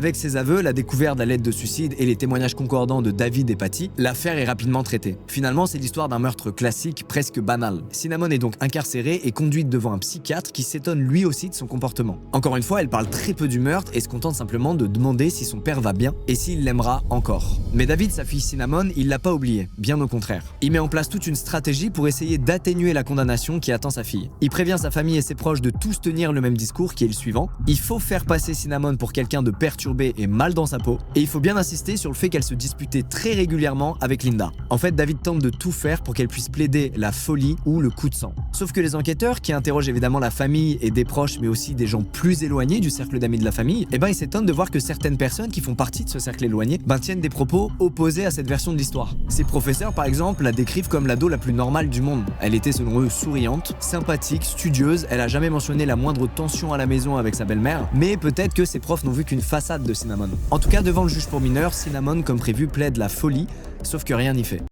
Avec ses aveux, la découverte de la lettre de suicide et les témoignages concordants de David et Patty, l'affaire est rapidement traitée. Finalement, c'est l'histoire d'un meurtre classique presque banal. Cinnamon est donc incarcérée et conduite devant un psychiatre qui s'étonne lui aussi de son comportement. Encore une fois, elle parle très peu du meurtre et se contente simplement de demander si son père va bien et s'il l'aimera encore. Mais David, sa fille Cinnamon, il l'a pas oublié, bien au contraire. Il met en place toute une stratégie pour essayer d'atténuer la condamnation qui attend sa fille. Il prévient sa famille et ses proches de tous tenir le même discours qui est le suivant: il faut faire passer Cinnamon pour quelqu'un de perturbé et mal dans sa peau, et il faut bien insister sur le fait qu'elle se disputait très régulièrement avec Linda. En fait, David tente de tout faire pour qu'elle puisse plaider la folie ou le coup de sang. Sauf que les enquêteurs, qui interrogent évidemment la famille et des proches, mais aussi des gens plus éloignés du cercle d'amis de la famille, ils s'étonnent de voir que certaines personnes qui font partie de ce cercle éloigné tiennent des propos opposés à cette version de l'histoire. Ces professeurs, par exemple, la décrivent comme l'ado la plus normale du monde. Elle était selon eux souriante, sympathique, studieuse, elle a jamais mentionné la moindre tension à la maison avec sa belle-mère, mais peut-être que ses profs n'ont vu qu'une façade de Cinnamon. En tout cas, devant le juge pour mineurs, Cinnamon, comme prévu, plaide la folie, sauf que rien n'y fait.